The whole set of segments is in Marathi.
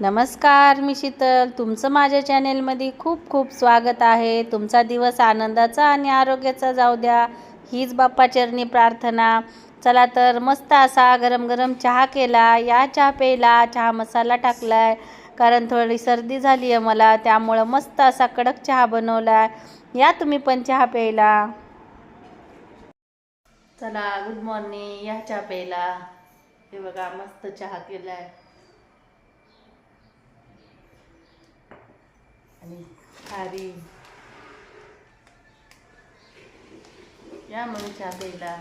नमस्कार, मी शीतल. तुमचं माझ्या चॅनेलमध्ये खूप खूप स्वागत आहे. तुमचा दिवस आनंदाचा आणि आरोग्याचा जाऊ द्या, हीच बाप्पाचरणी प्रार्थना. चला तर मस्त असा गरम गरम चहा केला. या चहा प्यायला चहा मसाला टाकला आहे, कारण थोडी सर्दी झाली आहे मला, त्यामुळं मस्त असा कडक चहा बनवला आहे. या तुम्ही पण चहा प्यायला. चला, गुड मॉर्निंग. या चहा प्यायला. हे बघा, मस्त चहा केला आहे आणि खारी. या मग चहा प्यायला.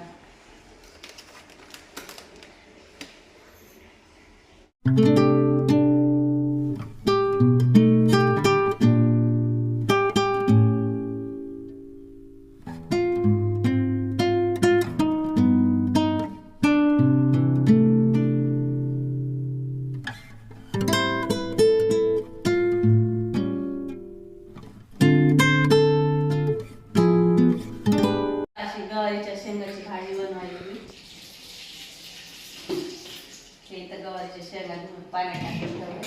गवारीच्या शेंगाची भाजी बनवायची. हे इथं गवारीच्या शेंगा धुवून पाण्यात टाकून ठेवले.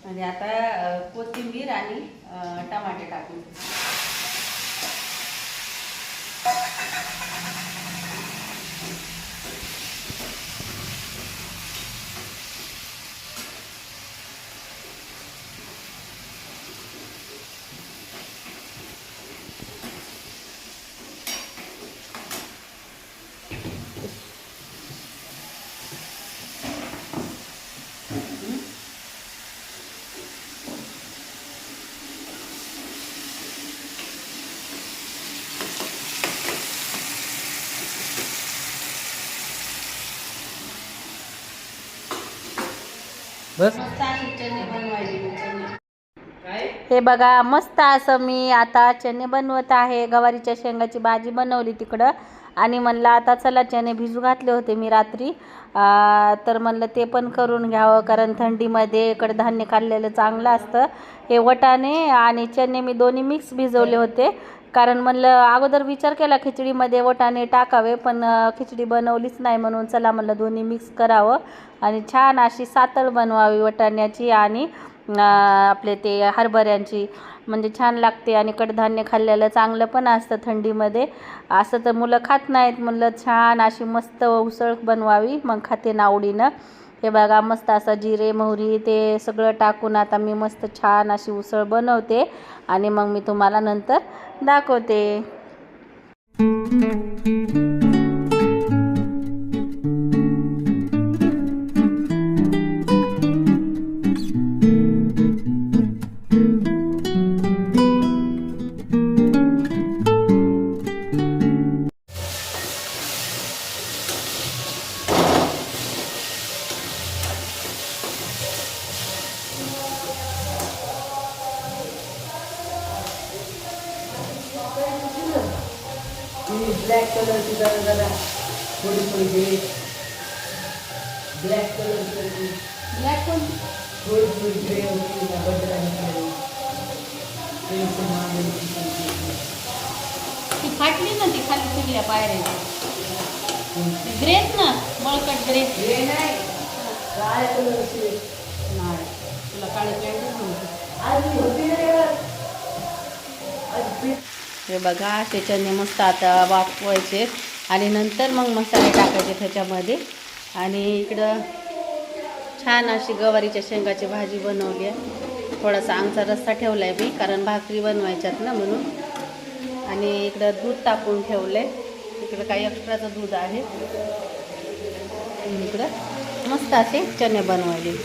म्हणजे आता कोथिंबीर आणि टमाटे टाकून. बस हे बघा, मस्त असं मी आता चणे बनवत आहे. गवारीच्या शेंगाची भाजी बनवली तिकडं, आणि म्हणलं आता चला, चणे भिजू घातले होते मी रात्री, तर म्हणलं ते पण करून घ्यावं, कारण थंडीमध्ये कडधान्य खाल्लेलं चांगलं असतं. हे वटाणे आणि चणे मी दोन्ही मिक्स भिजवले होते, कारण म्हणलं अगोदर विचार केला खिचडीमध्ये वटाणे टाकावे, पण खिचडी बनवलीच नाही, म्हणून चला म्हणलं दोन्ही मिक्स करावं आणि छान अशी सातळ बनवावी वटाण्याची आणि आपले ते हरभऱ्यांची. म्हणजे छान लागते आणि कडधान्य खाल्लेलं चांगलं पण असतं थंडीमध्ये. असं तर मुलं खात नाहीत, म्हणलं छान अशी मस्त उसळ बनवावी, मग खाते ना आवडीनं. हे बघा, मस्त असं जिरे मोहरी ते सगळं टाकून आता मी मस्त छान अशी उसळ बनवते आणि मग मी तुम्हाला नंतर दाखवते. ब्लॅक कलरची जरा थोडी थोडी ग्रे. ब्लॅक कलरची ब्लॅक पण थोडी थोडी ग्रे होती ना, बटर ती फाटली ना, ती खाली सगळ्या पायऱ्या ग्रेच ना, मळकट ग्रे. ग्रे नाही, काळ्या कलरची नाही. तुला काळे पॅन्टच नव्हती. हे बघा, ते चणे मस्त आता वाफवायचे आणि नंतर मग मसाले टाकायचे त्याच्यामध्ये. आणि इकडं छान अशी गवारीच्या शेंगाची भाजी बनवली आहे. थोडासा आमचा रस्सा ठेवला आहे मी, कारण भाकरी बनवायच्यात ना म्हणून. आणि इकडं दूध टाकून ठेवलं आहे. इकडं काही एक्स्ट्राचं दूध आहे. इकडं मस्त असे चणे बनवले.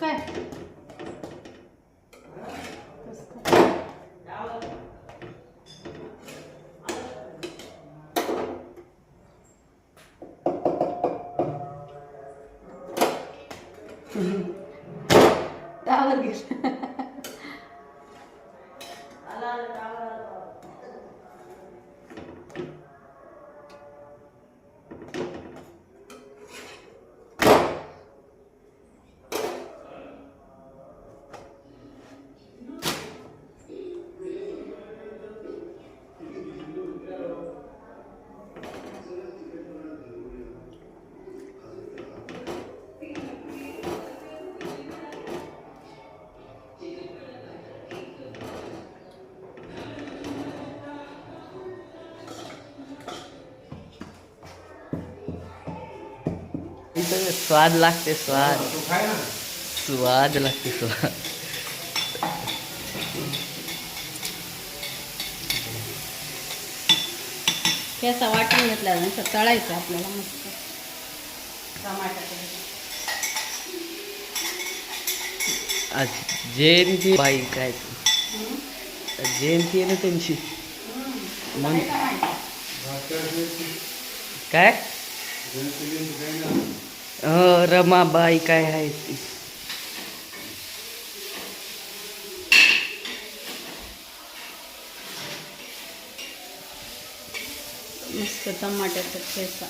काय टावर गेला. स्वाद लागते स्वाद स्वाद लागते स्वाद. ठेचा वाटून घेतला ना तळायचं आपल्याला मस्त टमाटर. आज जयंती बाई काय जयंती आहे ना त्यांची मग काय रमाबाई काय आहे ती. मस्त टमाट्याचा ठेचा.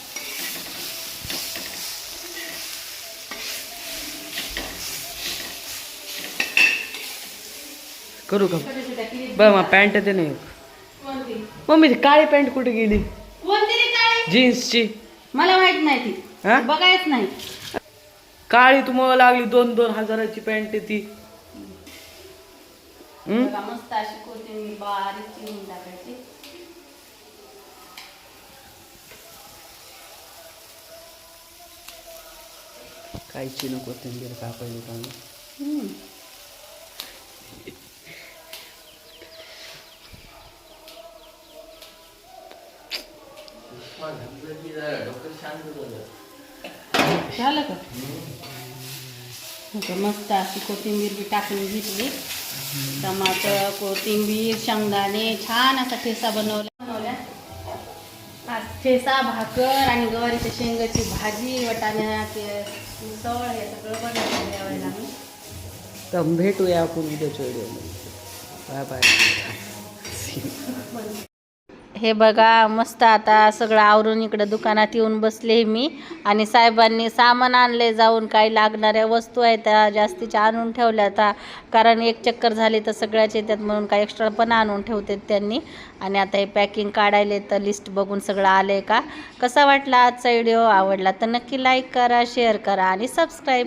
करू का बघ मग पॅन्ट ते नाही मम्मी ती काळी पॅन्ट कुठे गेली जीन्सची मला माहित नाही ती हा? बघायच नाही. काळी तुम्हाला लागली 2-2 हजाराची पॅन्ट ती. बघा, मस्त अशी कोथिंबीर बारीक चिरून टाकायची. कायची नको कोथिंबीर कापायला चांगली. झालं का मस्त अशी कोथिंबीर बी टाकून घेतली. टमाटर कोथिंबीर शेंगदाणे छान असा ठेचा बनवला. आज ठेचा भाकर आणि गवारीच्या शेंगाची भाजी वाटाण्याचे उसळ हे सगळं बनवलं यावेळेला मी. तर भेटूया आपण उद्याच्या व्हिडिओमध्ये. Bye bye. हे बघा मस्त आता सगळं आवरून इकडं दुकानात येऊन बसले मी. आणि साहेबांनी सामान आणले जाऊन. काही लागणाऱ्या वस्तू आहेत त्या जास्तीच्या आणून ठेवल्या आता. कारण एक चक्कर झाली तर सगळ्याच येतात म्हणून काही एक्स्ट्रा पण आणून ठेवतात त्यांनी. आणि आता हे पॅकिंग काढायले तर लिस्ट बघून सगळं आलं आहे का. कसा वाटला आजचा व्हिडिओ. आवडला तर नक्की लाईक करा शेअर करा आणि सबस्क्राईब